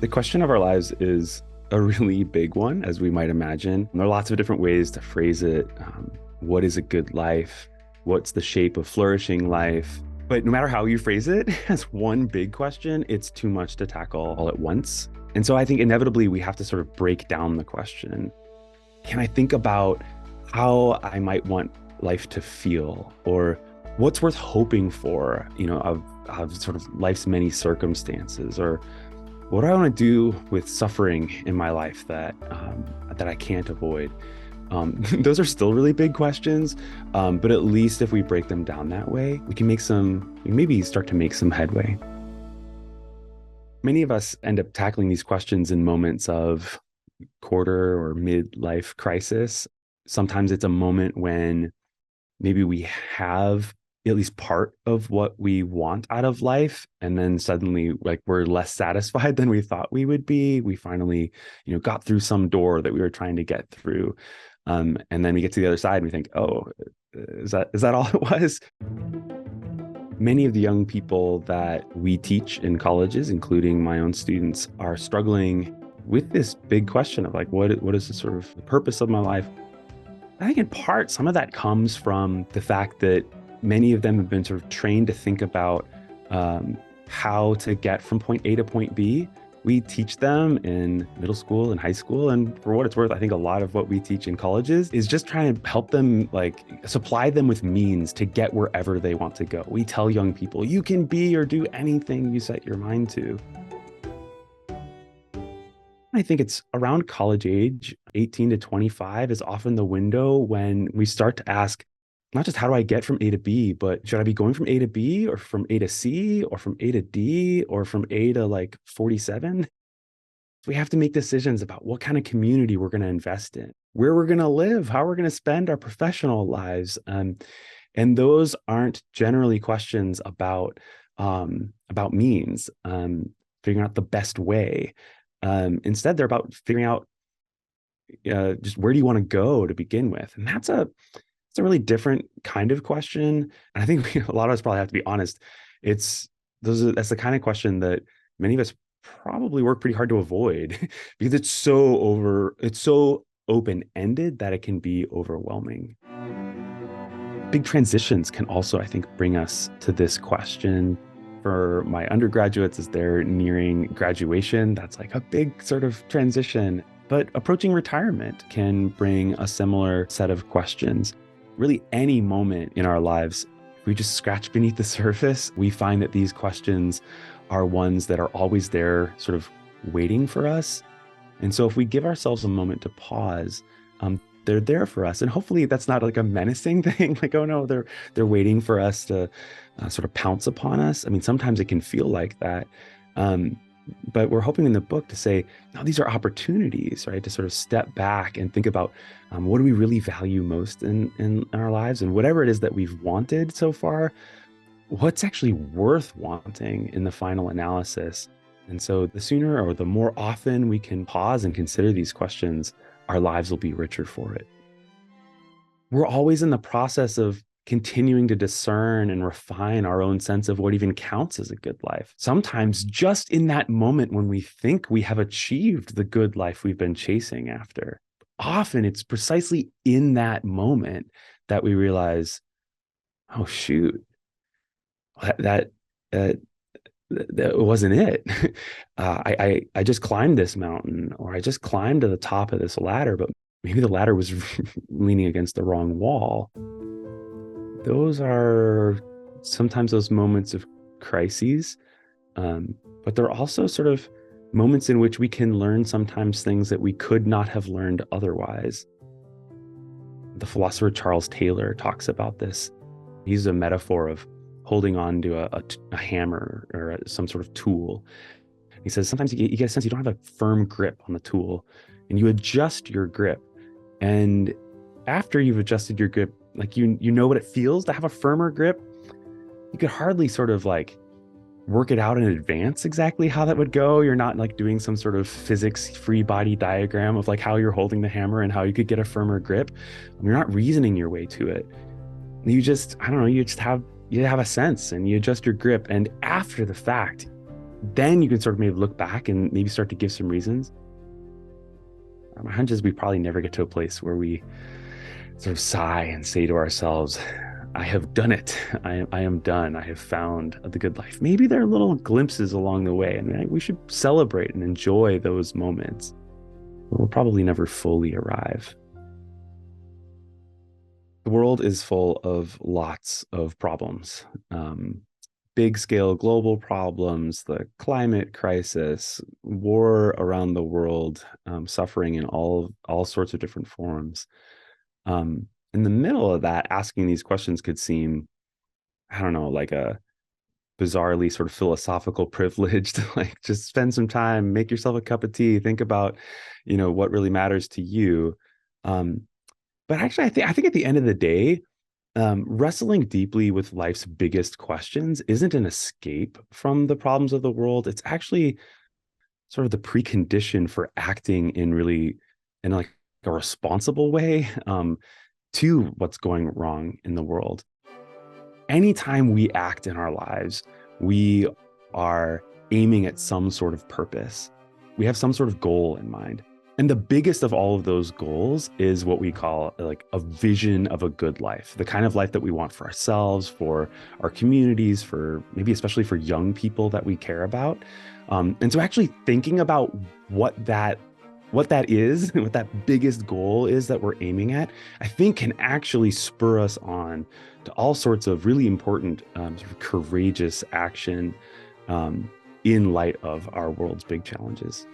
The question of our lives is a really big one, as we might imagine. There are lots of different ways to phrase it. What is a good life? What's the shape of flourishing life? But no matter how you phrase it, as one big question, it's too much to tackle all at once. And so I think inevitably we have to sort of break down the question. Can I think about how I might want life to feel, or what's worth hoping for, of sort of life's many circumstances, or what do I want to do with suffering in my life that I can't avoid? Those are still really big questions, but at least if we break them down that way, we can maybe start to make some headway. Many of us end up tackling these questions in moments of quarter or midlife crisis. Sometimes it's a moment when maybe we have at least part of what we want out of life, and then suddenly we're less satisfied than we thought we would be. We finally got through some door that we were trying to get through, and then we get to the other side and we think, oh, is that all it was? Many of the young people that we teach in colleges, including my own students, are struggling with this big question of what is the sort of the purpose of my life. I think in part some of that comes from the fact that many of them have been sort of trained to think about how to get from point A to point B. We teach them in middle school and high school, and for what it's worth, I think a lot of what we teach in colleges is just trying to help them, supply them with means to get wherever they want to go. We tell young people, you can be or do anything you set your mind to. I think it's around college age, 18 to 25 is often the window when we start to ask, not just how do I get from A to B, but should I be going from A to B, or from A to C, or from A to D, or from A to 47? We have to make decisions about what kind of community we're going to invest in, where we're going to live, how we're going to spend our professional lives. And those aren't generally questions about means, figuring out the best way. Instead, they're about figuring out just where do you want to go to begin with. And it's a really different kind of question. And I think a lot of us probably have to be honest. That's the kind of question that many of us probably work pretty hard to avoid because it's so open-ended that it can be overwhelming. Big transitions can also, I think, bring us to this question. For my undergraduates, as they're nearing graduation, that's a big sort of transition. But approaching retirement can bring a similar set of questions. Really, any moment in our lives, if we just scratch beneath the surface, we find that these questions are ones that are always there, sort of waiting for us. And so if we give ourselves a moment to pause, they're there for us. And hopefully that's not a menacing thing, oh no, they're waiting for us to sort of pounce upon us. I mean, sometimes it can feel like that. But we're hoping in the book to say, no, these are opportunities, right? To sort of step back and think about what do we really value most in our lives, and whatever it is that we've wanted so far, what's actually worth wanting in the final analysis. And so the sooner or the more often we can pause and consider these questions, our lives will be richer for it. We're always in the process of continuing to discern and refine our own sense of what even counts as a good life. Sometimes just in that moment when we think we have achieved the good life we've been chasing after, often it's precisely in that moment that we realize, oh shoot, that wasn't it. I just climbed this mountain, or I just climbed to the top of this ladder, but maybe the ladder was leaning against the wrong wall. Those are sometimes those moments of crises, but they're also sort of moments in which we can learn sometimes things that we could not have learned otherwise. The philosopher Charles Taylor talks about this. He uses a metaphor of holding on to a hammer or some sort of tool. He says sometimes you get a sense you don't have a firm grip on the tool, and you adjust your grip. And after you've adjusted your grip, you know what it feels to have a firmer grip. You could hardly sort of work it out in advance exactly how that would go. You're not doing some sort of physics free body diagram of how you're holding the hammer and how you could get a firmer grip. You're not reasoning your way to it. You just, I don't know, you have a sense and you adjust your grip. And after the fact, then you can sort of maybe look back and maybe start to give some reasons. My hunch is we probably never get to a place where we sort of sigh and say to ourselves, I have done it. I am done. I have found the good life. Maybe there are little glimpses along the way, and we should celebrate and enjoy those moments. But we'll probably never fully arrive. The world is full of lots of problems. Big scale global problems, the climate crisis, war around the world, suffering in all sorts of different forms. In the middle of that, asking these questions could seem, I don't know, like a bizarrely sort of philosophical privilege to like just spend some time, make yourself a cup of tea, think about, what really matters to you. But actually, I think at the end of the day, wrestling deeply with life's biggest questions isn't an escape from the problems of the world. It's actually sort of the precondition for acting in like a responsible way to what's going wrong in the world. Anytime we act in our lives, we are aiming at some sort of purpose. We have some sort of goal in mind. And the biggest of all of those goals is what we call like a vision of a good life, the kind of life that we want for ourselves, for our communities, for maybe especially for young people that we care about. And so actually thinking about what that is, what that biggest goal is that we're aiming at, I think can actually spur us on to all sorts of really important, sort of courageous action in light of our world's big challenges.